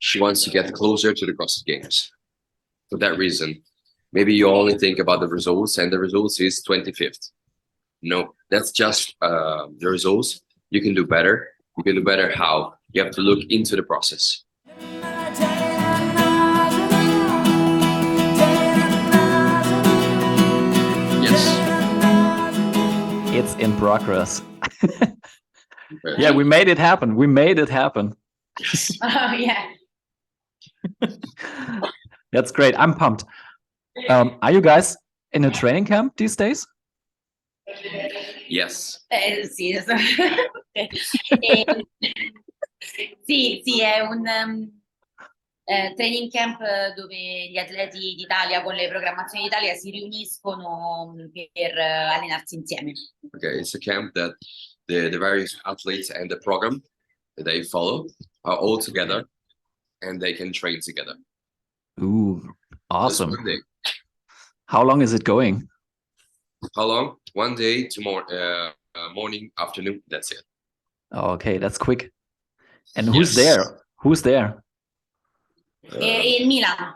she wants to get closer to the CrossFit Games. For that reason, maybe you only think about the results, and the results is 25th. No, that's just the results. You can do better. You can do better how? You have to look into the process. Yes. It's in progress. Yeah, we made it happen. We made it happen. Oh, yeah. That's great. I'm pumped. Are you guys in a training camp these days? Yes. Sì, sì, è un training camp dove gli atleti d'Italia con le programmazioni d'Italia si riuniscono per allenarsi insieme. Okay, it's a camp that the various athletes and the program that they follow are all together, and they can train together. Ooh, awesome. Just one day. How long is it going? How long? One day to morning, afternoon. That's it. Okay, that's quick. And who's there? Who's there? In Milan.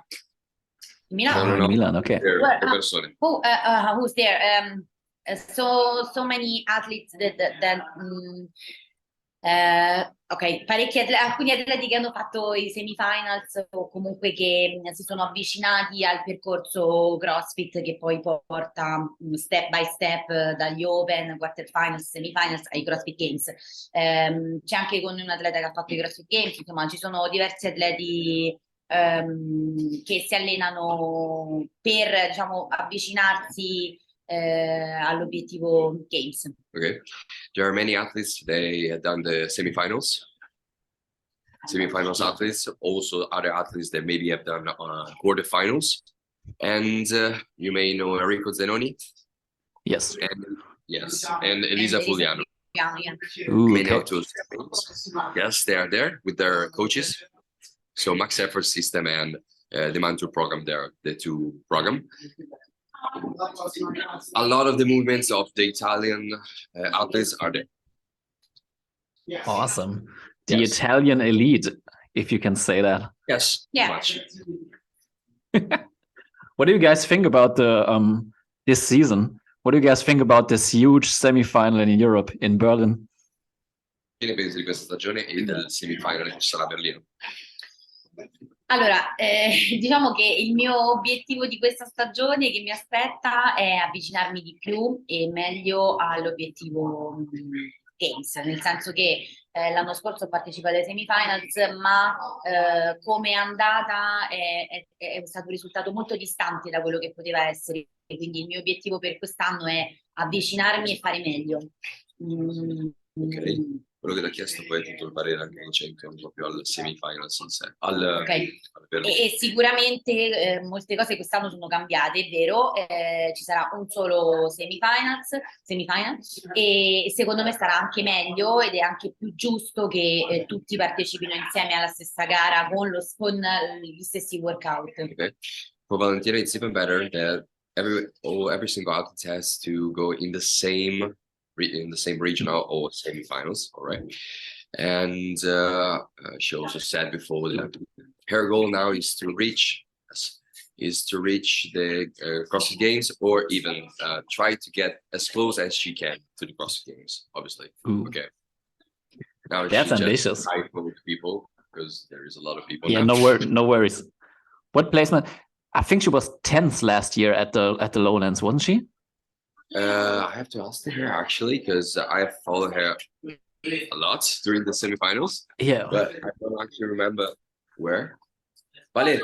Milan? No. Milan, okay. Who's there? So many athletes that ok, alcuni atleti che hanno fatto i semifinals o comunque che si sono avvicinati al percorso CrossFit che poi porta step by step dagli Open, quarterfinals, semifinals ai CrossFit Games. C'è anche con un atleta che ha fatto i CrossFit Games, insomma ci sono diversi atleti che si allenano per, diciamo, avvicinarsi all'obiettivo Games. Okay, there are many athletes. They have done the semifinals athletes, also other athletes that maybe have done quarterfinals, and you may know Enrico Zenoni. Yes. And Elisa Fuliano. Yeah. Ooh, Many okay. of those athletes. Yes, they are there with their coaches. So Max Effort System and the Mantle program, there, the two program. A lot of the movements of the Italian athletes are there. Awesome. The Italian elite, if you can say that. Yes. Yeah. Much. What do you guys think about the this season? What do you guys think about this huge semifinal in Europe, in Berlin? Che ne pensi di questa stagione e del semifinale che sarà a Berlino? Allora, diciamo che il mio obiettivo di questa stagione che mi aspetta è avvicinarmi di più e meglio all'obiettivo Games, nel senso che l'anno scorso ho partecipato ai semifinals, ma come è andata è stato un risultato molto distante da quello che poteva essere, quindi il mio obiettivo per quest'anno è avvicinarmi e fare meglio. Ok. Quello che ti ha chiesto poi è tutto il parere anche in proprio al semifinals in sé. E sicuramente molte cose quest'anno sono cambiate, è vero, ci sarà un solo semifinal e secondo me sarà anche meglio ed è anche più giusto che tutti partecipino insieme alla stessa gara con gli stessi workout. Okay. For Valentina, it's even better that every single athlete has to go in the same regional or semifinals, all right? And she also said before that her goal now is to reach the CrossFit Games, or even try to get as close as she can to the CrossFit Games, obviously. Ooh. Okay. Now That's ambitious. People, because there is a lot of people. Yeah, now. no worries. What placement? I think she was 10th last year at the Lowlands, wasn't she? I have to ask her actually, because I followed her a lot during the semifinals. Yeah. But I don't actually remember where. Vale,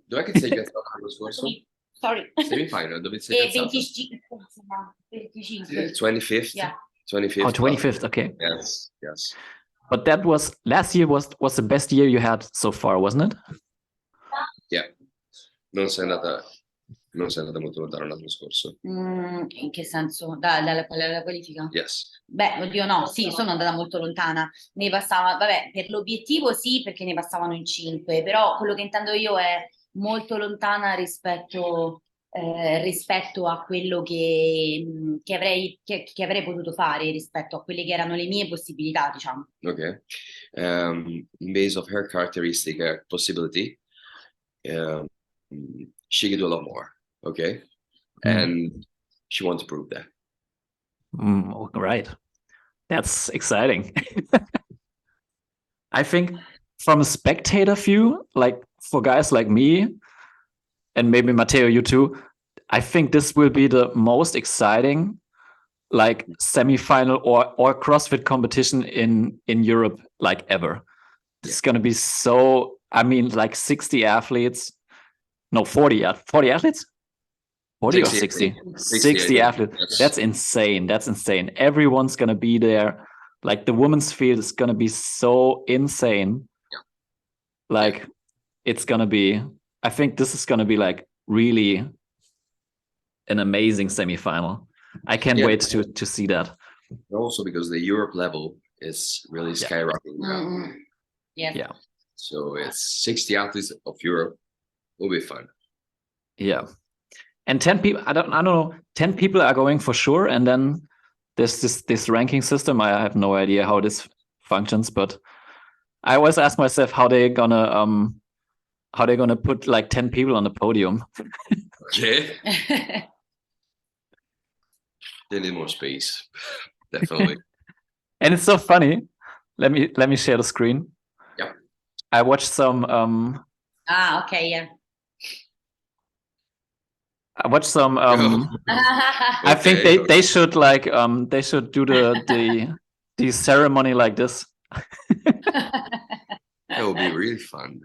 dov'è che sei piazzato l'anno scorso? Sorry. Semifinal, dove sei piazzato? 25. 25th. Yeah. 25th. Oh, 25th, okay. Yes. But that was last year was the best year you had so far, wasn't it? Yeah. Non sei andata molto lontano l'anno scorso. In che senso? Dalla qualifica? Yes. Beh, oddio no, sì, sono andata molto lontana. Ne passava, vabbè, per l'obiettivo sì, perché ne passavano in 5, però quello che intendo io è molto lontana rispetto rispetto a quello che avrei potuto fare, rispetto a quelle che erano le mie possibilità, diciamo. Okay. In base of her characteristic possibility, she could do a lot more. Okay. And she wants to prove that. Right. That's exciting. I think from a spectator view, like for guys like me, and maybe Matteo, you too, I think this will be the most exciting like semifinal or CrossFit competition in Europe like ever. It's gonna be so, I mean, like 60 athletes. No, 40 athletes? 40 or 60? 60 athletes. Yes. That's insane. That's insane. Everyone's gonna be there. Like the women's field is gonna be so insane. Like it's gonna be, I think this is gonna be like really an amazing semifinal. I can't wait to see that. Also because the Europe level is really skyrocketing now. Yeah. So it's 60 athletes of Europe. Will be fun. Yeah. And 10 people, I don't know, 10 people are going for sure. And then there's this ranking system. I have no idea how this functions, but I always ask myself how they're gonna put like 10 people on the podium. Okay. They need more space. Definitely. And it's so funny. Let me share the screen. Yeah. I watched some Okay, yeah. I watched some I think Okay. they should like they should do the ceremony like this. That would be really fun.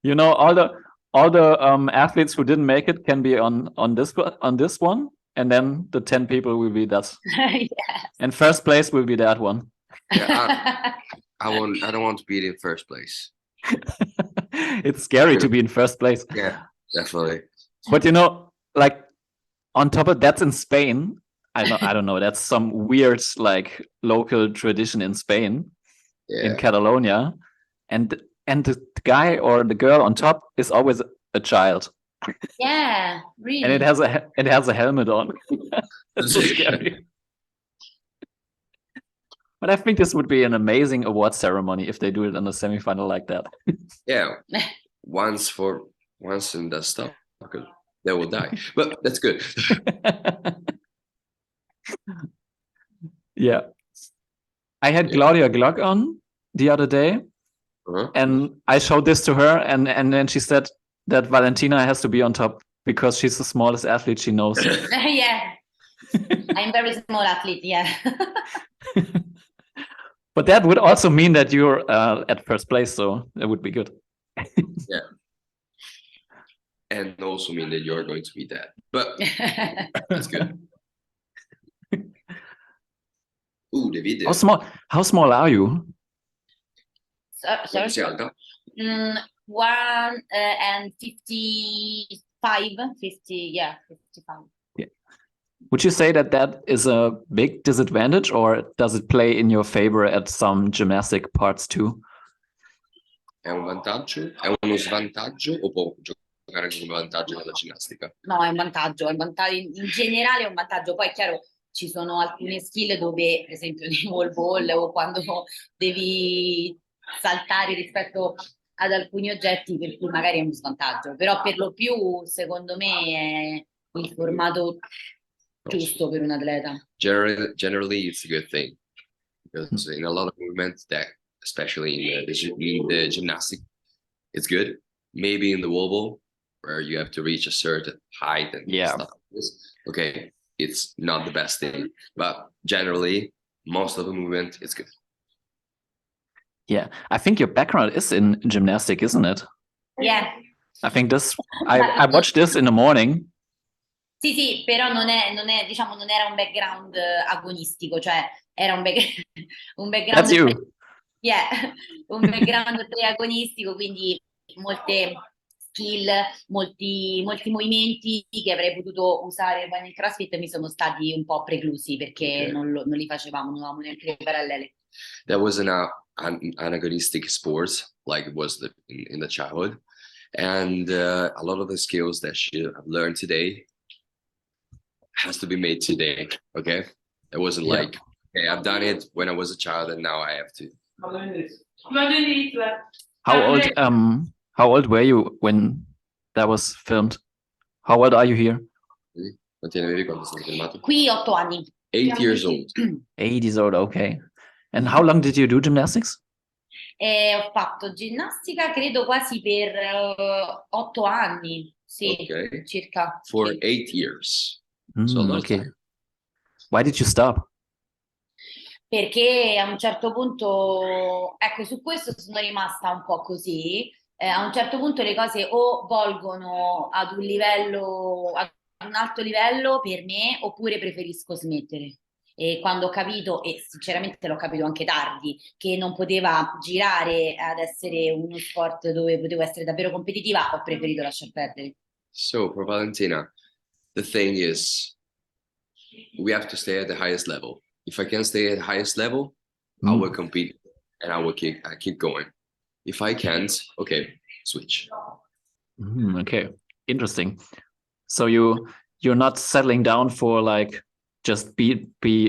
You know, all the athletes who didn't make it can be on this one, and then the 10 people will be that. Yes. And first place will be that one. Yeah, I don't want to be in first place. It's scary to be in first place. Yeah, definitely. But you know, like on top of that's in Spain. I don't know. That's some weird like local tradition in Spain, in Catalonia, and the guy or the girl on top is always a child. Yeah, really. And it has a helmet on. That's so scary. But I think this would be an amazing award ceremony if they do it in a semifinal like that. Yeah, once in that stuff, they will die. But that's good. Yeah, I had Claudia Glock on the other day, and I showed this to her, and then she said that Valentina has to be on top because she's the smallest athlete she knows. Yeah, I'm very small athlete. Yeah. But that would also mean that you're at first place, so that would be good. Yeah. And also mean that you're going to be dead. But that's good. Ooh, the video. How small are you? Sorry. 155, 55. Yeah. Would you say that is a big disadvantage, or does it play in your favor at some gymnastic parts too? È un vantaggio? È uno svantaggio o può giocare anche come vantaggio nella ginnastica? No, è un vantaggio, in generale è un vantaggio. Poi è chiaro, ci sono alcune skill dove, per esempio nel wall ball o quando devi saltare rispetto ad alcuni oggetti, per cui magari è un svantaggio, però per lo più secondo me è il formato giusto per un atleta. Generally it's a good thing, because in a lot of movements that, especially in the gymnastic, it's good. Maybe in the wall ball, where you have to reach a certain height and stuff like this. Okay, it's not the best thing, but generally most of the movement is good. Yeah, I think your background is in gymnastic, isn't it? Yeah. I think this. I watched this in the morning. Sì, però non era un background agonistico, cioè era un background. That's you. Yeah, un background agonistico, quindi molte skill, molti movimenti che avrei potuto usare poi nel CrossFit mi sono stati un po' preclusi perché non li facevamo, non avevamo neanche le parallele. That was an agonistic sport, like it was in the childhood, And a lot of the skills that she learned today has to be made today. Okay, it wasn't Yeah. like, okay, I've done it when I was a child and now I have to. How old were you when that was filmed? How old are you here? Quanti anni avevi quando sei filmato? Qui 8 anni. 8 years old. 8 years old, okay. And how long did you do gymnastics? Ho fatto ginnastica credo quasi per 8 anni, sì, Okay. circa. For Sì. 8 years. So a lot of Okay. time. Why did you stop? Perché a un certo punto, ecco, su questo sono rimasta un po' così. A un certo punto le cose o volgono ad un livello, ad un alto livello per me, oppure preferisco smettere. E quando ho capito, e sinceramente l'ho capito anche tardi, che non poteva girare ad essere uno sport dove potevo essere davvero competitiva, ho preferito lasciar perdere. So for Valentina, the thing is, we have to stay at the highest level. If I can stay at the highest level, I will compete and I will keep going. If I can't, okay, switch. Okay, interesting. So you're not settling down for like just be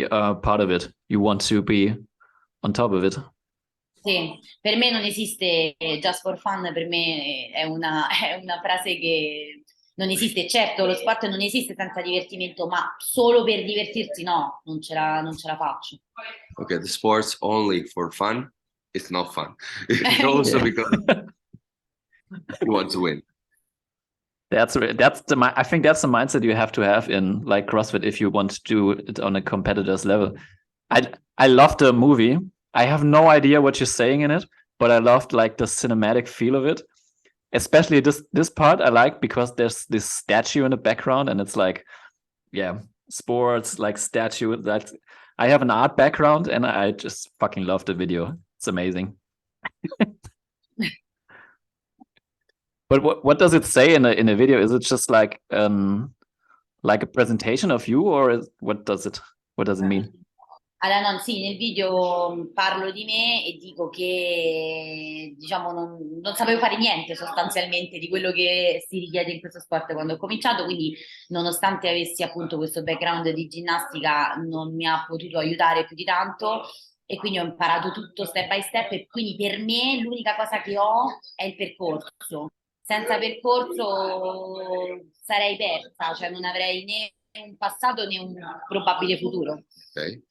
part of it. You want to be on top of it. Sì, per me non esiste just for fun, per me è una frase che non esiste. Certo, lo sport non esiste senza divertimento, ma solo per divertirsi no, non ce la faccio. Okay, the sport's only for fun. It's not fun. Also because you want to win. I think that's the mindset you have to have in like CrossFit if you want to do it on a competitor's level. I loved the movie. I have no idea what you're saying in it, but I loved like the cinematic feel of it. Especially this part I like because there's this statue in the background and it's like, yeah, sports, like statue. That I have an art background and I just fucking love the video. It's amazing. But what does it say in a video? Is it just like a presentation of you, or what does it mean? Allora, no, sì, nel video parlo di me e dico che diciamo non sapevo fare niente sostanzialmente di quello che si richiede in questo sport quando ho cominciato, quindi nonostante avessi appunto questo background di ginnastica non mi ha potuto aiutare più di tanto e quindi ho imparato tutto step by step e quindi per me l'unica cosa che ho è il percorso. Senza percorso sarei persa, cioè non avrei né un passato né un probabile futuro. Okay.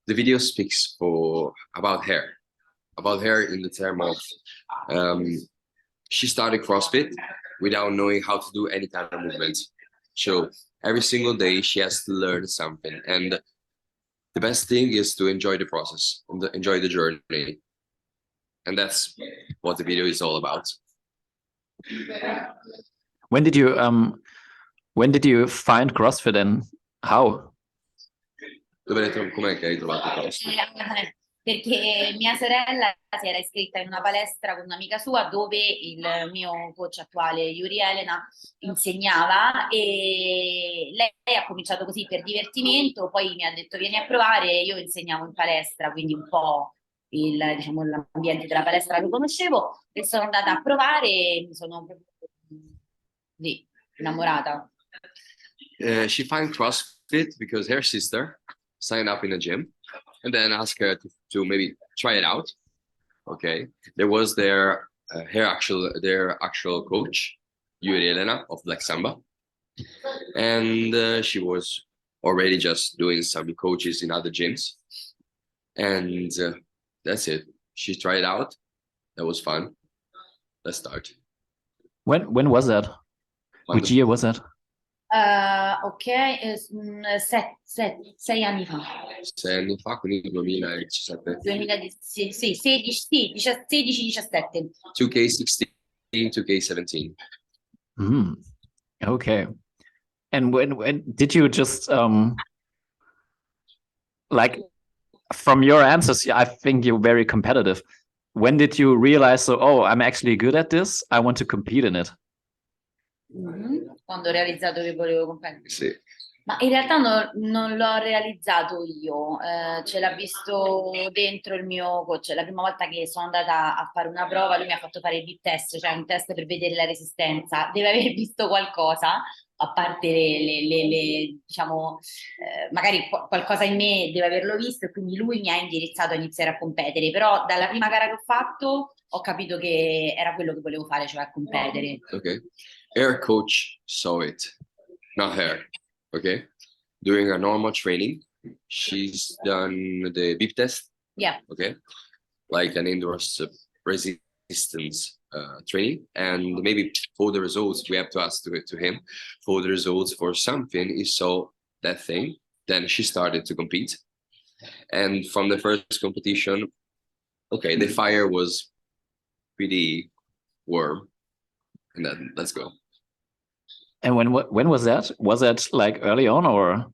The video speaks about her in the term of she started CrossFit without knowing how to do any kind of movement. So every single day she has to learn something, and the best thing is to enjoy the process and enjoy the journey, and that's what the video is all about. When did you find CrossFit and how? Com'è che hai trovato CrossFit? Perché mia sorella si era iscritta in una palestra con un'amica sua dove il mio coach attuale, Yuri Elena, insegnava e lei ha cominciato così per divertimento, poi mi ha detto vieni a provare, io insegnavo in palestra, quindi un po' diciamo, l'ambiente della palestra lo conoscevo e sono andata a provare e mi sono lì, innamorata. She found CrossFit because her sister signed up in a gym and then asked her to maybe try it out. Okay, there was their actual coach, Yuri Elena of Black Samba, and she was already just doing some coaches in other gyms, and that's it. She tried out. That was fun. Let's start. When was that? Which year was that? Ok, 6 anni fa. 6 anni fa, quindi 2017. 2016, sì, 16-17. 2K16, 2K17. Okay. And when did you just like from your answers, I think you're very competitive. When did you realize, so, oh, I'm actually good at this, I want to compete in it? Quando ho realizzato che volevo competere. Sì. Ma in realtà non l'ho realizzato io, ce l'ha visto dentro il mio coach. La prima volta che sono andata a fare una prova, lui mi ha fatto fare il beep test, cioè un test per vedere la resistenza. Deve aver visto qualcosa, a parte diciamo, magari qualcosa in me deve averlo visto, e quindi lui mi ha indirizzato a iniziare a competere. Però dalla prima gara che ho fatto ho capito che era quello che volevo fare, cioè a competere. Okay. Her coach saw it, not her. Okay. During a normal training, she's done the beep test. Yeah. Okay. Like an endurance resistance training, and maybe for the results we have to ask to him for the results for something. He saw that thing, then she started to compete, and from the first competition, okay, the fire was pretty warm, and then let's go. And when was that? Was that like early on or?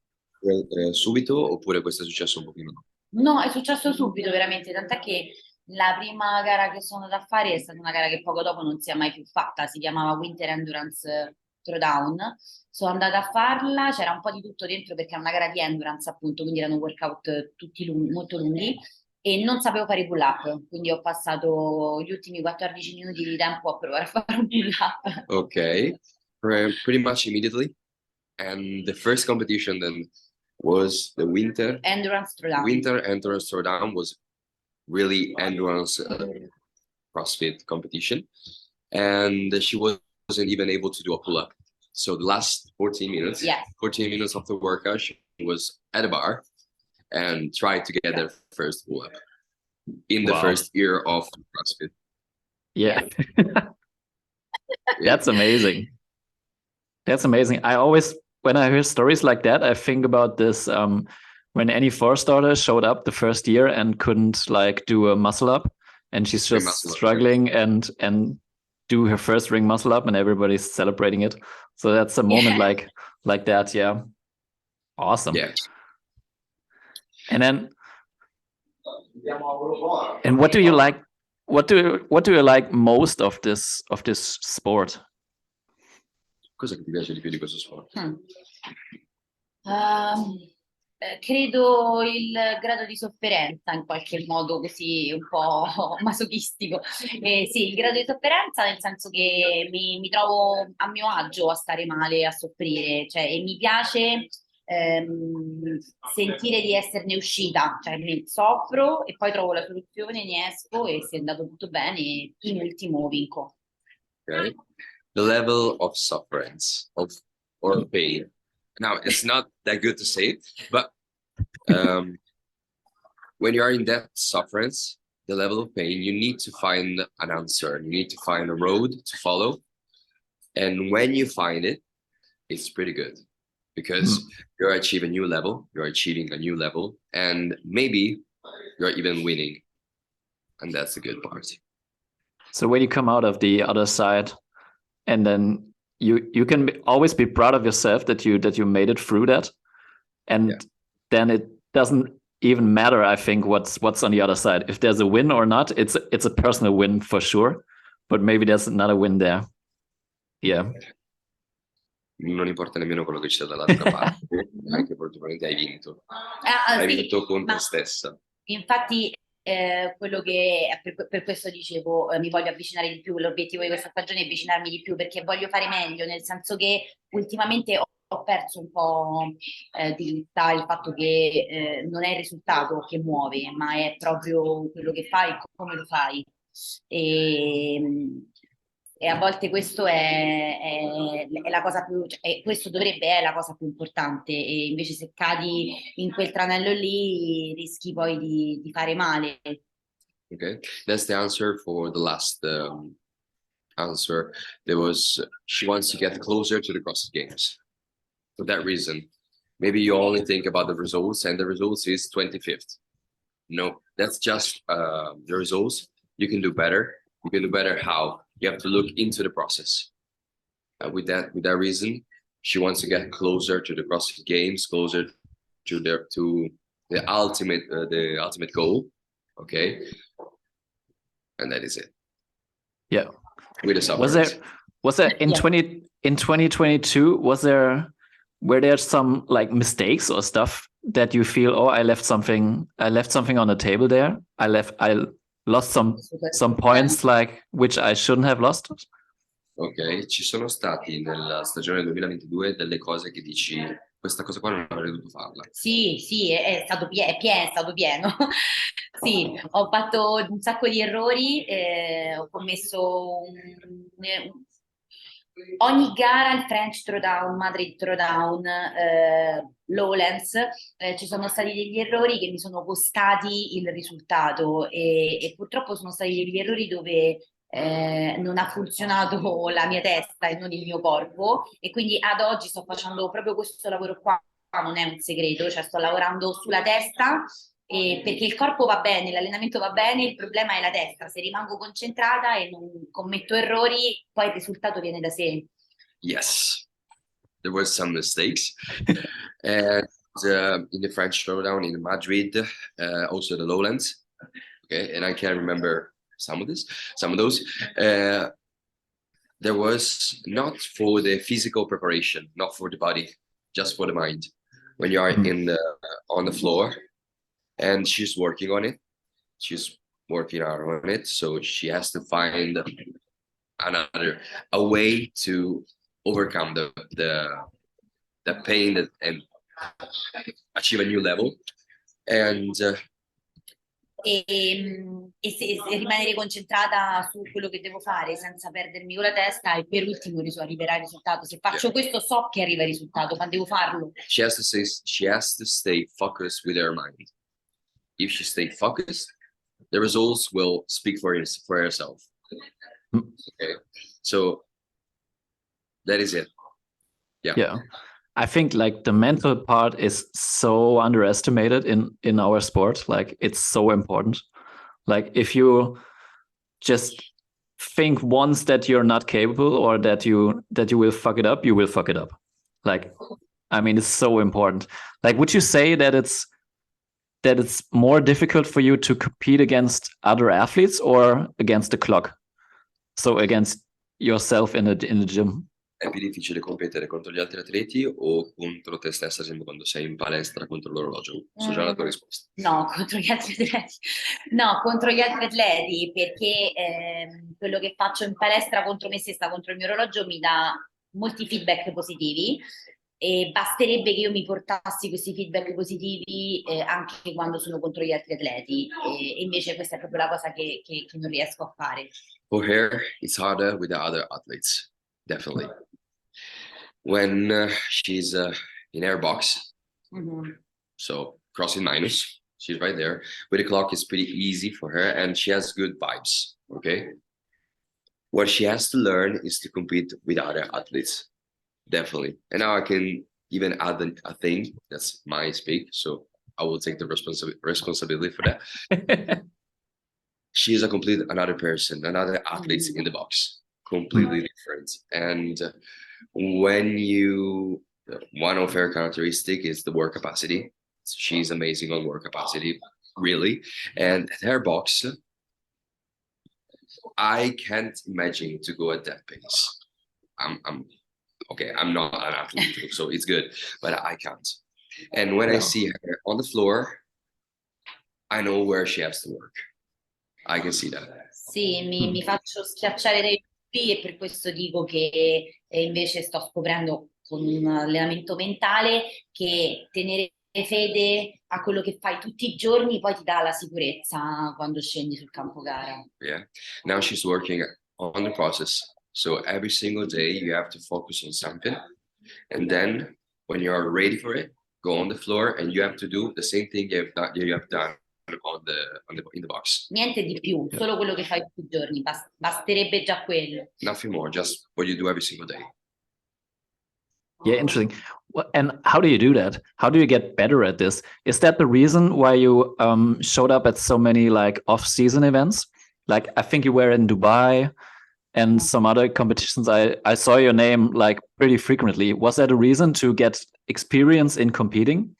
Subito, oppure questo è successo un pochino dopo? No, è successo subito, veramente, tant'è che la prima gara che sono andata a fare è stata una gara che poco dopo non si è mai più fatta, si chiamava Winter Endurance Throwdown. Sono andata a farla, c'era un po' di tutto dentro perché era una gara di endurance, appunto, quindi erano workout tutti molto lunghi, e non sapevo fare i pull-up, quindi ho passato gli ultimi 14 minuti di tempo a provare a fare un pull-up. Okay, pretty much immediately. And the first competition then was the Winter Endurance Throwdown. Endurance Throwdown, was really endurance CrossFit competition, and she wasn't even able to do a pull-up. So the last 14 minutes, Yes. 14 minutes of the workout, she was at a bar and tried to get their first pull-up in the Wow. first year of CrossFit. Yeah. That's amazing. That's amazing. I always, when I hear stories like that, I think about this when any four starter showed up the first year and couldn't like do a muscle up, and she's Ring just muscle up, struggling and do her first ring muscle up, and everybody's celebrating it. So that's a moment like that. Yeah. Awesome. Yeah. And then, and what do you like? What do you like most of this sport? Cosa che ti piace di più di questo sport? Credo il grado di sofferenza, in qualche modo così un po' masochistico. Sì, il grado di sofferenza, nel senso che mi trovo a mio agio a stare male, a soffrire, cioè, e mi piace sentire di esserne uscita, cioè soffro e poi trovo la soluzione, ne esco, e se è andato tutto bene, in ultimo vinco. Okay. The level of sufferance or pain. Now, it's not that good to say, but when you are in that sufferance, the level of pain, you need to find an answer. You need to find a road to follow. And when you find it, it's pretty good because you're achieving a new level, you're achieving a new level, and maybe you're even winning. And that's the good part. So when you come out of the other side, and then you can always be proud of yourself that you made it through that, and then it doesn't even matter, I think, what's on the other side. If there's a win or not, it's a personal win for sure, but maybe there's another win there. Yeah. Non importa nemmeno quello che c'è dall'altra parte, anche probabilmente hai vinto. Hai vinto con te stessa. Infatti, quello che per questo dicevo, mi voglio avvicinare di più. L'obiettivo di questa stagione è avvicinarmi di più, perché voglio fare meglio, nel senso che ultimamente ho perso un po' di vista il fatto che non è il risultato che muove, ma è proprio quello che fai, come lo fai. E a volte questo è la cosa più, cioè, questo dovrebbe essere la cosa più importante, e invece se cadi in quel tranello lì rischi poi di fare male. Okay, that's the answer for the last answer. There was, she wants to get closer to the CrossFit Games. For that reason, maybe you only think about the results, and the results is 25th. No, that's just the results. You can do better. You can do better. How? You have to look into the process. With that reason, she wants to get closer to the CrossFit Games, closer to the ultimate goal. Okay, and that is it. Yeah. With the sufferance. Was there in 2022? Was there were there some like mistakes or stuff that you feel, oh, I left something on the table there. I lost some points like which I shouldn't have lost? Ok, ci sono stati nella stagione 2022 delle cose che dici, questa cosa qua non avrei dovuto farla. Sì, sì, è stato pieno. Sì, ho fatto un sacco di errori, ho commesso ogni gara, il French throwdown, Madrid throwdown, Lowlands, ci sono stati degli errori che mi sono costati il risultato e purtroppo sono stati degli errori dove non ha funzionato la mia testa e non il mio corpo, e quindi ad oggi sto facendo proprio questo lavoro qua, non è un segreto, cioè sto lavorando sulla testa, perché il corpo va bene, l'allenamento va bene, il problema è la testa. Se rimango concentrata e non commetto errori, poi il risultato viene da sé. Yes, there were some mistakes. And in the French Throwdown in Madrid, also the Lowlands. Okay, and I can't remember some of those. There was not for the physical preparation, not for the body, just for the mind. When you are on the floor, and she's working on it, she's working out on it, so she has to find a way to overcome the pain and achieve a new level. And e rimanere concentrata su quello che devo fare senza perdermi con la testa, e per ultimo arriverà il risultato. Se faccio questo so che arriva il risultato, ma devo farlo. She has to stay focused with her mind. If she stays focused, the results will speak for herself. Okay, so that is it. Yeah. I think like the mental part is so underestimated in our sport. Like it's so important. Like if you just think once that you're not capable or that you will fuck it up, you will fuck it up. Like, I mean, it's so important. Like, would you say that it's more difficult for you to compete against other athletes or against the clock? So against yourself in the gym? È più difficile competere contro gli altri atleti o contro te stessa, sempre quando sei in palestra contro l'orologio? So già la tua risposta. No, contro gli altri atleti. No, contro gli altri atleti, perché quello che faccio in palestra contro me stessa, contro il mio orologio, mi dà molti feedback positivi, e basterebbe che io mi portassi questi feedback positivi anche quando sono contro gli altri atleti, e invece questa è proprio la cosa che non riesco a fare. For her, it's harder with the other athletes, definitely. When she's in her box, so crossing minus, she's right there. With the clock, it's pretty easy for her, and she has good vibes. Okay, what she has to learn is to compete with other athletes, definitely. And now I can even add a thing that's my speak, so I will take the responsibility for that. She is a complete another person, another athlete in the box, completely different. And when one of her characteristic is the work capacity. She's amazing on work capacity, really. And her box, I can't imagine to go at that pace. I'm okay, I'm not an athlete, so it's good, but I can't. And when I see her on the floor, I know where she has to work. I can see that. Sì, mi faccio schiacciare dai dubbi, e per questo dico che invece sto scoprendo con un allenamento mentale che tenere fede a quello che fai tutti i giorni poi ti dà la sicurezza quando scendi sul campo gara. Yeah. Now she's working on the process. So every single day you have to focus on something. And then when you are ready for it, go on the floor and you have to do the same thing you have done in the box. Niente di più, solo quello che fai tutti i giorni, basterebbe già quello. Nothing more, just what you do every single day. Yeah, interesting. And how do you do that? How do you get better at this? Is that the reason why you showed up at so many like off-season events? Like I think you were in Dubai and some other competitions. I saw your name like pretty frequently. Was that a reason to get experience in competing?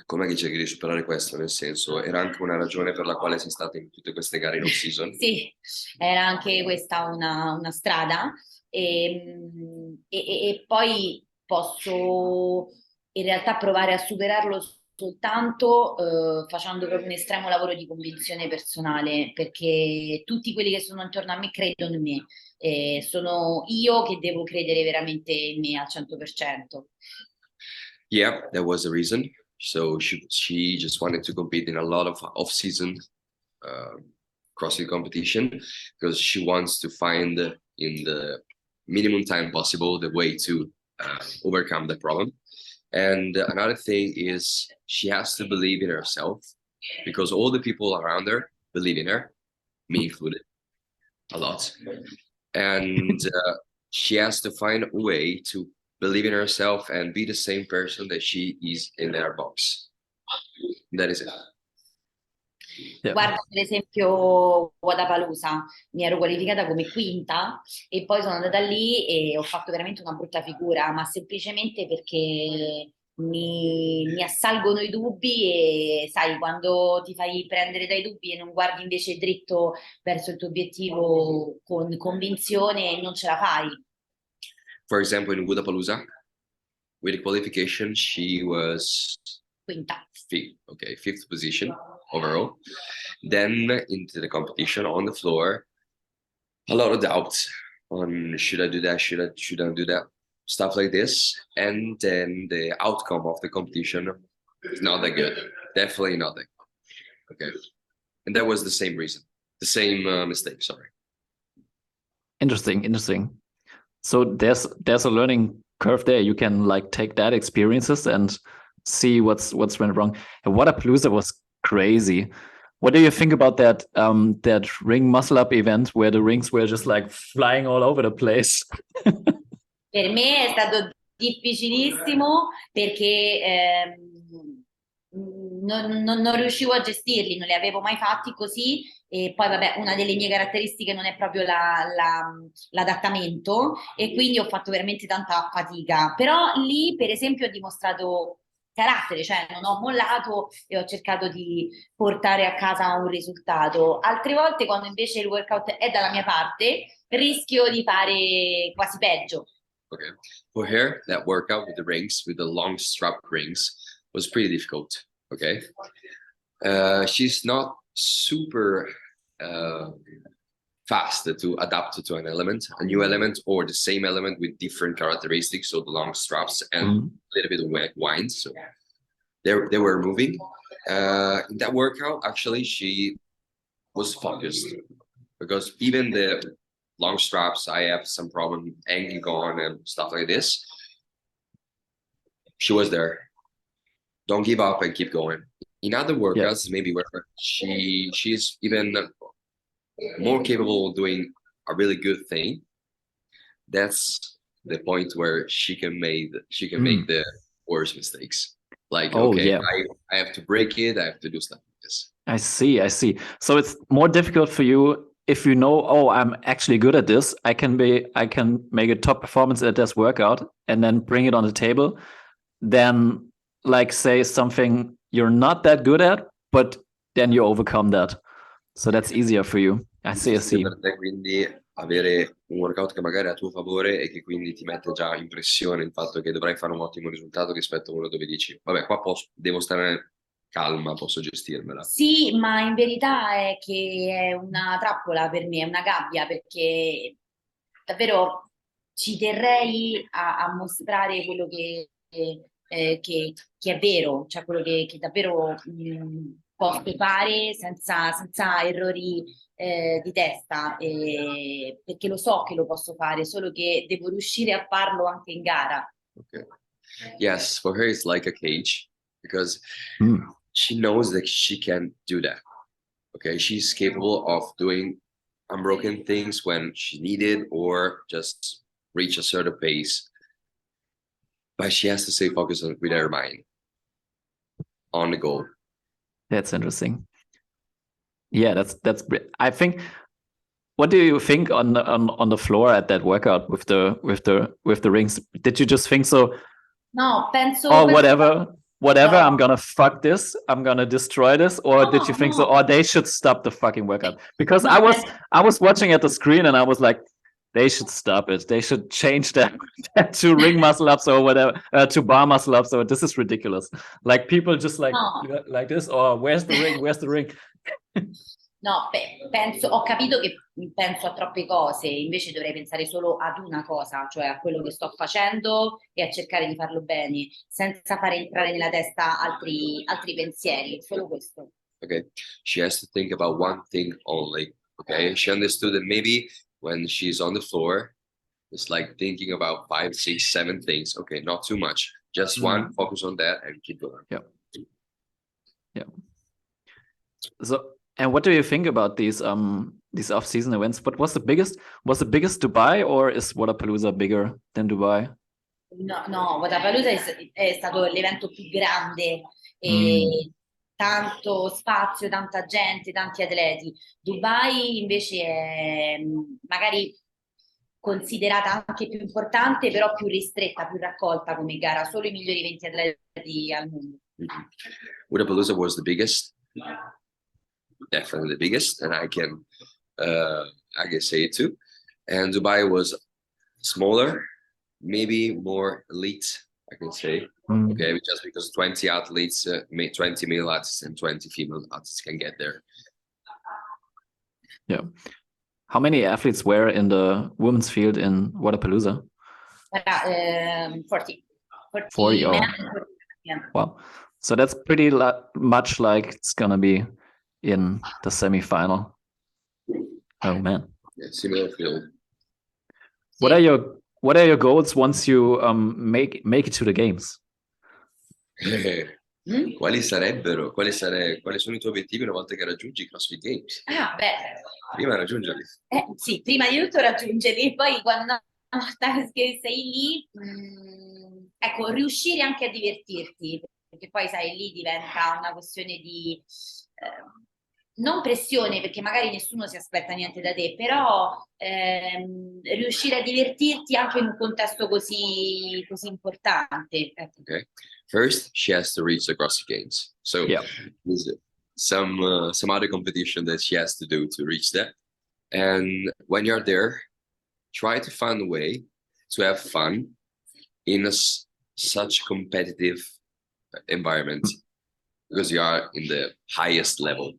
Com'è che cerchi di superare questo? Nel senso, era anche una ragione per la quale sei stata in tutte queste gare in off-season? Sì, era anche questa una strada, e poi posso in realtà provare a superarlo soltanto facendo proprio un estremo lavoro di convinzione personale, perché tutti quelli che sono intorno a me credono in me, sono io che devo credere veramente in me al 100%. Yeah, that was the reason. So she just wanted to compete in a lot of off-season CrossFit competition because she wants to find in the minimum time possible the way to overcome the problem. And another thing is she has to believe in herself because all the people around her believe in her, me included, a lot. And she has to find a way to believe in herself and be the same person that she is in their box. That is it. Yeah. Guarda, per esempio, Wodapalooza, mi ero qualificata come quinta e poi sono andata lì e ho fatto veramente una brutta figura, ma semplicemente perché mi assalgono i dubbi e sai, quando ti fai prendere dai dubbi e non guardi invece dritto verso il tuo obiettivo con convinzione, non ce la fai. For example, in Wodapalooza, with the qualification, she was Quinta. fifth position overall. Then into the competition on the floor, a lot of doubts on should I do that, should I do that, stuff like this. And then the outcome of the competition is not that good. Definitely not that good. Okay. And that was the same reason, the same mistake, sorry. Interesting. So there's a learning curve there. You can like take that experiences and see what's went wrong. And Wodapalooza was crazy. What do you think about that that ring muscle up event where the rings were just like flying all over the place? Per me è stato difficilissimo perché non riuscivo a gestirli, non li avevo mai fatti così e poi vabbè una delle mie caratteristiche non è proprio l'adattamento e quindi ho fatto veramente tanta fatica, però lì per esempio ho dimostrato carattere, cioè non ho mollato e ho cercato di portare a casa un risultato. Altre volte quando invece il workout è dalla mia parte rischio di fare quasi peggio. Okay. For her, that workout with the rings, with the long strap rings, was pretty difficult. Okay. She's not super fast to adapt to an element, a new element, or the same element with different characteristics. So the long straps and a little bit of wind. So they were moving. In that workout, actually, she was focused because even the long straps, I have some problem hanging on and stuff like this. She was there. Don't give up and keep going. In other workouts, maybe where she's even more capable of doing a really good thing. That's the point where she can make the worst mistakes. Like, I have to break it. I have to do stuff like this. I see. So it's more difficult for you if you know, oh, I'm actually good at this. I can make a top performance at this workout and then bring it on the table. Then, like, say something you're not that good at, but then you overcome that. So that's easier for you. I see. Per te, quindi avere un workout che magari è a tuo favore e che quindi ti mette già in pressione il fatto che dovrai fare un ottimo risultato rispetto a quello dove dici, vabbè, qua devo stare calma, posso gestirmela. Sì, ma in verità è che è una trappola per me, è una gabbia, perché davvero ci terrei a mostrare quello che è vero, cioè quello che davvero posso fare senza errori di testa, perché lo so che lo posso fare, solo che devo riuscire a farlo anche in gara. Okay. Yes, for her it's like a cage because she knows that she can do that. Okay, she's capable of doing unbroken things when she needed or just reach a certain pace. But she has to stay focused with her mind on the goal. That's interesting. Yeah, that's. I think. What do you think on the floor at that workout with the rings? Did you just think so? No, penso. Oh, whatever. I'm gonna fuck this. I'm gonna destroy this. Or did you think so? Oh, they should stop the fucking workout because I was watching at the screen and I was like, they should stop it. They should change that to ring muscle ups or whatever, to bar muscle ups. Or this is ridiculous. Like people just No. like this, or where's the ring? Where's the ring? No, ho capito che penso a troppe cose, invece dovrei pensare solo ad una cosa, cioè a quello che sto facendo e a cercare di farlo bene, senza fare entrare nella testa altri pensieri, solo questo. Okay, she has to think about one thing only. Okay, she understood that maybe when she's on the floor, it's like thinking about 5, 6, 7 things. Okay, not too much, just one. Focus on that and keep going. Yeah. So, and what do you think about these off-season events? But was the biggest Dubai, or is Wodapalooza bigger than Dubai? No, Wodapalooza è stato l'evento più grande e tanto spazio, tanta gente, tanti atleti. Dubai invece è magari considerata anche più importante, però più ristretta, più raccolta come gara, solo i migliori 20 atleti al mondo. Wodapalooza was the biggest, definitely the biggest, and I can say it too. And Dubai was smaller, maybe more elite, I can say. Okay, just because 20 athletes, 20 male athletes and 20 female athletes can get there. Yeah. How many athletes were in the women's field in Wodapalooza? 40. 40, men, oh. 40, yeah. Wow. So that's pretty much like it's gonna be in the semifinal. Oh man. Yeah, similar field. What are your goals once you make it to the games? Quali sono i tuoi obiettivi una volta che raggiungi i CrossFit Games? Prima raggiungerli. Sì, prima di tutto raggiungerli, poi quando una volta che sei lì, ecco, riuscire anche a divertirti, perché poi sai, lì diventa una questione di non pressione, perché magari nessuno si aspetta niente da te, però riuscire a divertirti anche in un contesto così importante. Okay. First, she has to reach the CrossFit Games. So there's some other competition that she has to do to reach that. And when you're there, try to find a way to have fun in such competitive environment, because you are in the highest level.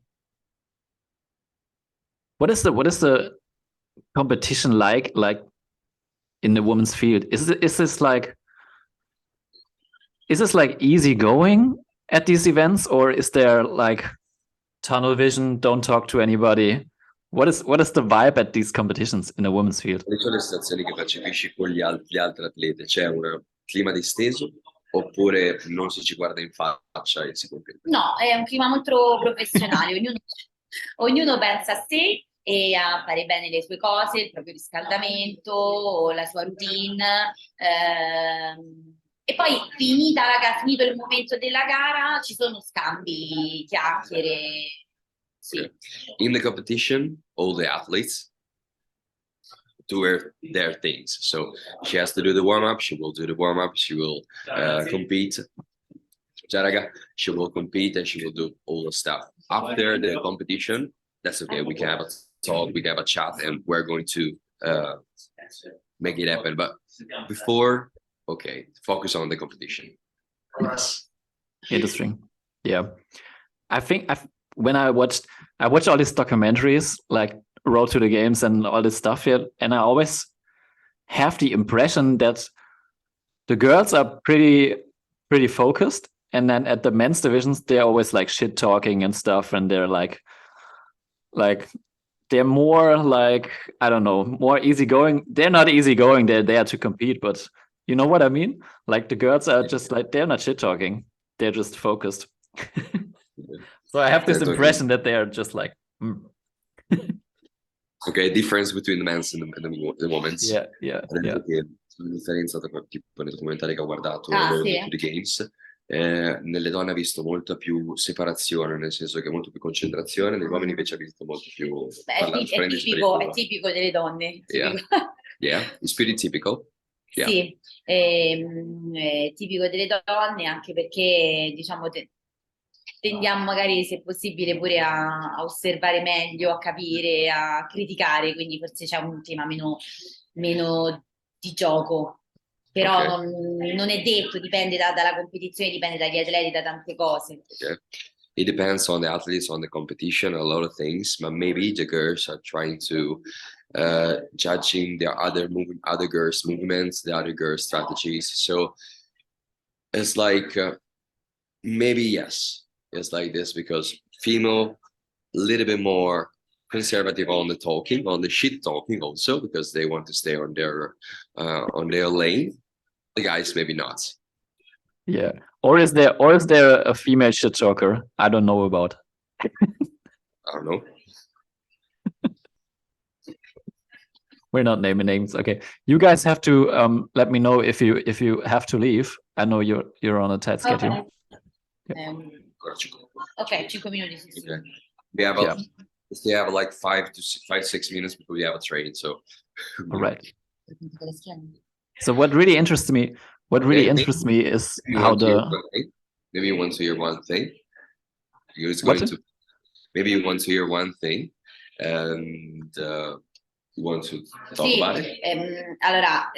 What is the competition like in the women's field? Is this like easy going at these events, or is there like tunnel vision, don't talk to anybody? What is the vibe at these competitions in the women's field? Quali sono le situazioni che percepisci con gli altri atleti? C'è un clima disteso oppure non si guarda in faccia e si compete? No, è un clima molto professionale, ognuno pensa a sé e a fare bene le sue cose, il proprio riscaldamento, la sua routine. E poi finito il momento della gara, ci sono scambi, chiacchiere. Sì. Okay. In the competition, all the athletes do their things. So she has to do the warm-up, she will do the warm-up, she will compete. She will compete and she will do all the stuff. After the competition, that's okay. We can have a talk, we can have a chat, and we're going to make it happen. But before, okay, focus on the competition. Yes. Interesting. Yeah. I think when I watched all these documentaries like Road to the Games and all this stuff here, and I always have the impression that the girls are pretty focused, and then at the men's divisions they're always like shit talking and stuff, and they're like they're more like, I don't know, more easygoing. They're not easygoing, they're there to compete, but you know what I mean? Like the girls are just like, they're not shit talking, they're just focused. So I have this impression that they're just like Okay, difference between the men's and the women's. Yeah. La differenza tra tipo nel documentario che ho guardato, Road to the Games, nelle donne ha visto molta più separazione, nel senso che molto più concentrazione, negli uomini invece ha visto molto più è tipico delle donne. Yeah, it's pretty typical. Yeah. Sì, è tipico delle donne, anche perché diciamo tendiamo magari, se possibile, pure a osservare meglio, a capire, a criticare, quindi forse c'è un clima meno meno di gioco. Però Okay. non è detto, dipende dalla competizione, dipende dagli atleti, da tante cose. Okay. It depends on the athletes, on the competition, a lot of things, but maybe the girls are trying to judging the other girls' movements, the other girls' strategies. So it's like maybe yes, it's like this because female a little bit more conservative on the talking, on the shit talking also because they want to stay on their lane. The guys maybe not. Yeah. Or is there a female shit talker I don't know about? I don't know. We're not naming names. Okay. You guys have to let me know if you have to leave. I know you're on a tight schedule. Okay. Ok, 5 minuti. Sì, sì. Okay. We have like 5-6 minutes before we have a train. So all right. So what really interests me is how maybe you want to hear one thing. Maybe you want to hear one thing and you want to talk about it. Allora,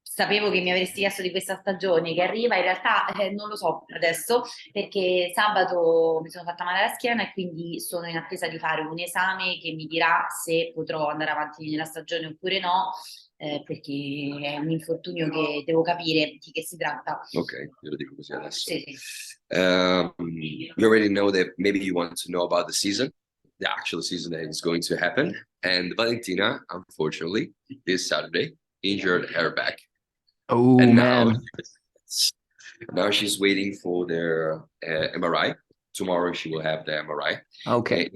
sapevo che mi avresti chiesto di questa stagione che arriva, in realtà non lo so adesso perché sabato mi sono fatta male alla schiena e quindi sono in attesa di fare un esame che mi dirà se potrò andare avanti nella stagione oppure no, perché è un infortunio che devo capire di che si tratta. Ok, io lo dico così adesso. Sì. You already know that maybe you want to know about the season, the actual season that is going to happen. And Valentina, unfortunately, this Saturday, injured her back. Oh, and man. Now she's waiting for their MRI. Tomorrow she will have the MRI. Okay.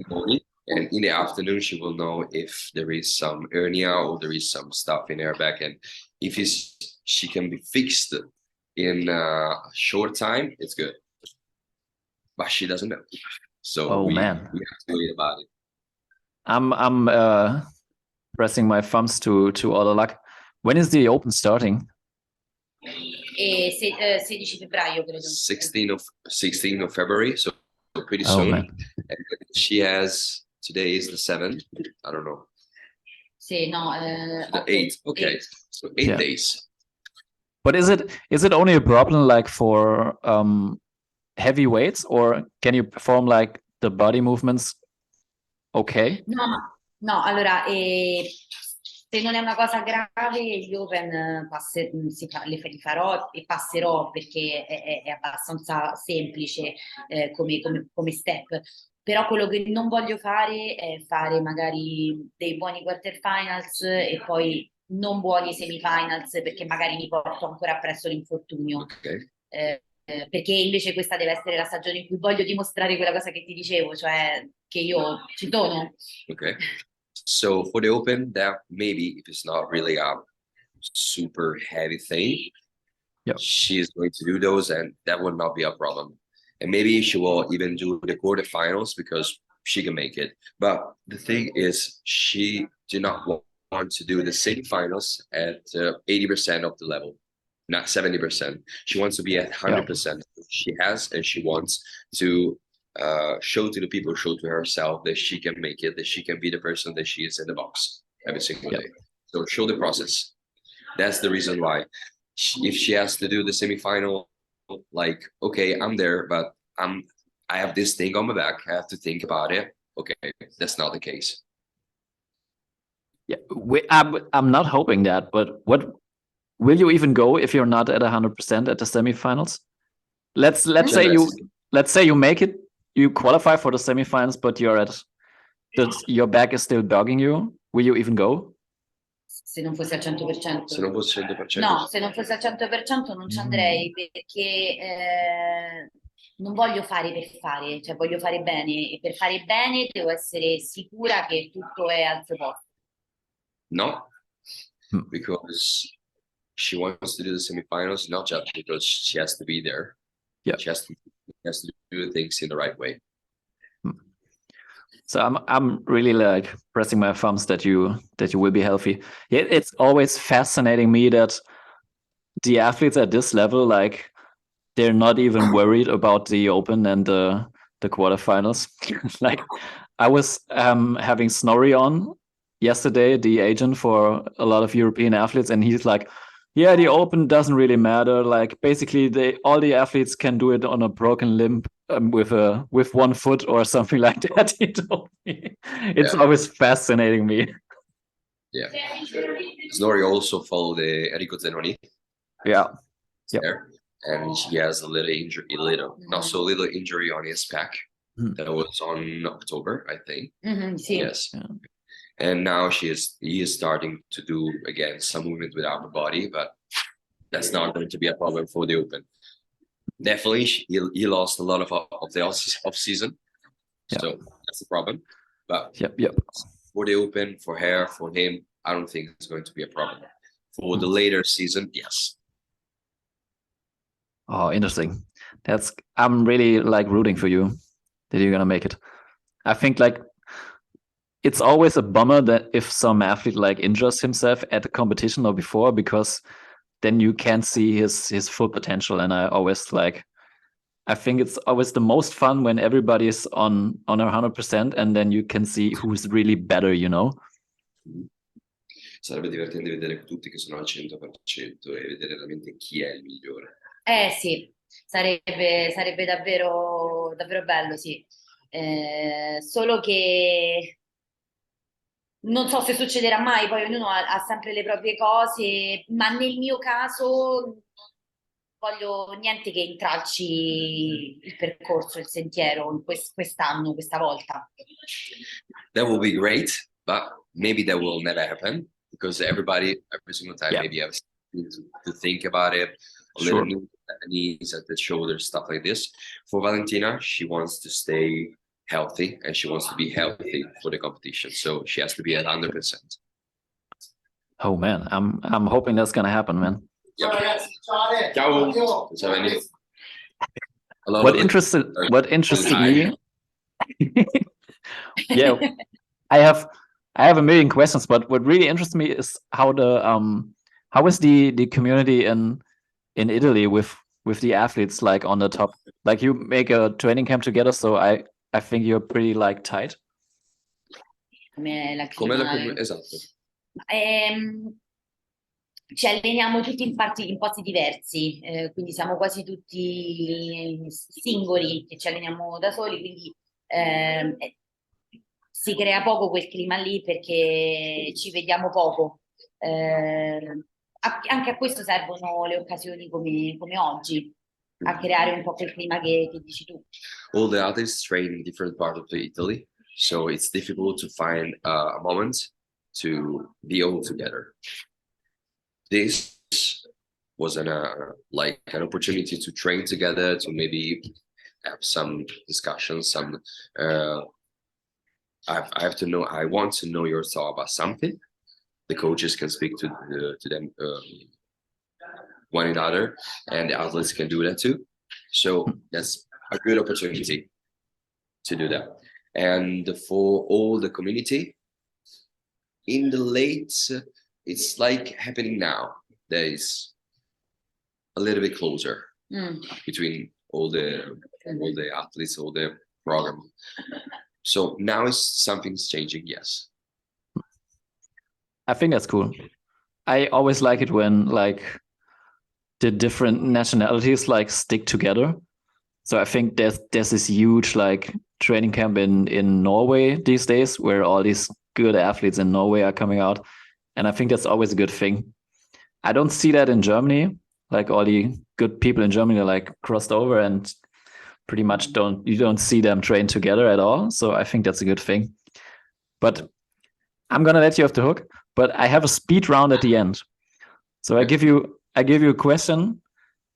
And in the afternoon she will know if there is some hernia or there is some stuff in her back. And if she can be fixed in a short time, it's good. But she doesn't know. So we have to wait about it. I'm pressing my thumbs to all the luck. When is the Open starting? 16 febbraio credo. 16th of February, so pretty soon. Man. And she has, today is the 7th, I don't know. Sì, no, the 8th, okay. 8. So 8 days. But is it only a problem like for heavy weights, or can you perform like the body movements okay? No, allora se non è una cosa grave, gli Open li farò e passerò perché è abbastanza semplice come step. Però quello che non voglio fare è fare magari dei buoni quarterfinals e poi non buoni semifinals perché magari mi porto ancora appresso l'infortunio. Okay. Perché invece questa deve essere la stagione in cui voglio dimostrare quella cosa che ti dicevo, cioè che io ci sono. Okay. So for the Open, that maybe if it's not really a super heavy thing, she's going to do those and that would not be a problem. And maybe she will even do the quarterfinals because she can make it. But the thing is, she did not want to do the semifinals at 80% of the level, not 70%. She wants to be at 100%. She has, and she wants to show to the people, show to herself that she can make it, that she can be the person that she is in the box every single day. So show the process. That's the reason why. If she has to do the semifinal, like, okay, I'm there, but I have this thing on my back. I have to think about it. Okay, that's not the case. Yeah, I'm not hoping that, but what will you even go if you're not at 100% at the semifinals? Let's say you make it, you qualify for the semifinals, but your back is still dogging you. Will you even go? Se non fosse al 100%. Se non fosse al 100%. No, se non fosse al 100% non ci andrei perché non voglio fare per fare, cioè voglio fare bene e per fare bene devo essere sicura che tutto è al suo posto. No, because she wants to do the semifinals, not just because she has to be there. Yeah, she has to do things in the right way. So I'm really like pressing my thumbs that you will be healthy. Yeah, it's always fascinating me that the athletes at this level, like, they're not even worried about the Open and the quarterfinals. Like, I was having Snorri on yesterday, the agent for a lot of European athletes, and he's like, yeah, the open doesn't really matter. Like basically all the athletes can do it on a broken limb with one foot or something like that. He told me. It's always fascinating me. Yeah. Snorri also followed Enrico Zenoni. Yeah. Yep. There, and he has a little injury, not so little injury on his back. That was on October, I think. Yes. Yeah. And now he is starting to do again some movement with upper body, but that's not going to be a problem for the open. Definitely, he lost a lot of the off season, so that's the problem. But for the open, for her, for him, I don't think it's going to be a problem. For the later season, yes. Oh, interesting. I'm really like rooting for you that you're gonna make it. I think like it's always a bummer that if some athlete like injures himself at the competition or before, because then you can't see his full potential. And I think it's always the most fun when everybody's on 100%, and then you can see who's really better, you know? Sarebbe divertente vedere tutti che sono al 100% e vedere realmente chi è il migliore. Sì, sarebbe davvero, davvero bello, sì. Solo che non so se succederà mai, poi ognuno ha sempre le proprie cose, ma nel mio caso non voglio niente che intralci il percorso, il sentiero quest'anno, questa volta. That will be great, but maybe that will never happen because every single time maybe has to think about it, a little knees at the shoulders, stuff like this. For Valentina, she wants to stay healthy and she wants to be healthy for the competition, so she has to be at 100%. Oh man, I'm hoping that's gonna happen, man. Ciao. What interested me I have a million questions, but what really interests me is how is the community in Italy with the athletes like on the top. Like you make a training camp together, so I think you're pretty like tight. Esatto. Ci alleniamo tutti in posti diversi, quindi siamo quasi tutti singoli che ci alleniamo da soli, quindi si crea poco quel clima lì perché ci vediamo poco. Anche a questo servono le occasioni come oggi, a creare un po' quel clima che dici tu. All the athletes train in different parts of Italy, so it's difficult to find a moment to be all together. This was an opportunity to train together, to maybe have some discussions, some I want to know your thought about something. The coaches can speak to them one another, and the athletes can do that too. So that's a good opportunity to do that. And for all the community, in the late, it's like happening now. There is a little bit closer between all the athletes, all the program. So now something's changing, yes. I think that's cool. I always like it when like the different nationalities like stick together. So I think there's this huge like training camp in Norway these days where all these good athletes in Norway are coming out. And I think that's always a good thing. I don't see that in Germany. Like all the good people in Germany are like crossed over and pretty much you don't see them train together at all. So I think that's a good thing. But I'm gonna let you off the hook. But I have a speed round at the end. So I give you a question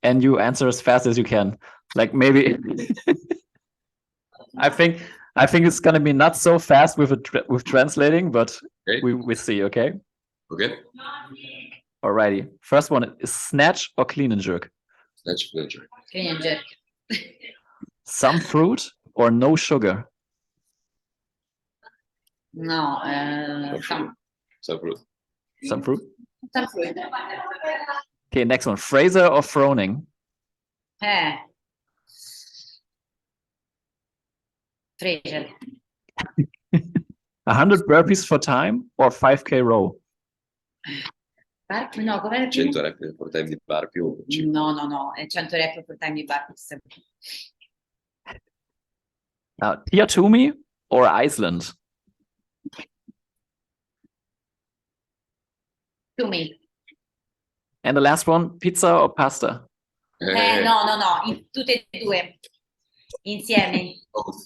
and you answer as fast as you can. Like maybe I think it's gonna be not so fast with translating, but we see, okay? Okay. Alrighty. First one is snatch or clean and jerk? Snatch, clean and jerk. Clean and jerk. Some fruit or no sugar? No, some fruit. Some fruit? Some fruit. Okay, next one. Fraser or Froning? Fraser. 100 burpees for time or 5K row? No, com'era il 100 primo? rep for time di bar più No, è 100 rep per time di burpees. Tiatumi or Iceland? To me. And the last one, pizza or pasta? No, tutte e due insieme.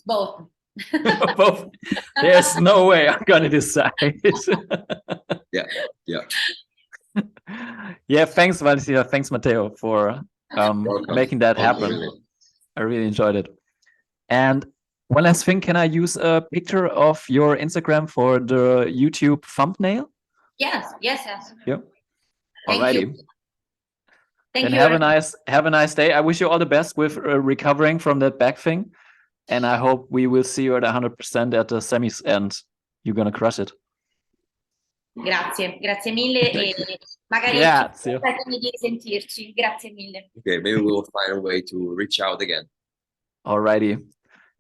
Both. Both. There's no way I'm gonna decide. Yeah. Yeah, thanks, Valentina. Thanks, Matteo, for Welcome. making that Welcome, happen. really. I really enjoyed it. And one last thing, can I use a picture of your Instagram for the YouTube thumbnail? Yes. Yeah. Thank Alrighty. you. Thank Then you. have a nice day. I wish you all the best with recovering from that back thing. And I hope we will see you at 100% at the semis and you're gonna crush it. Grazie mille e magari Grazie. di sentirci. Grazie mille. Okay, maybe we'll find a way to reach out again. Alrighty.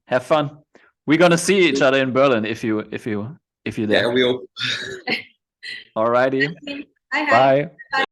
Have fun. We're gonna see each other in Berlin if you're there. Yeah, we hope. Alrighty. Bye. Bye.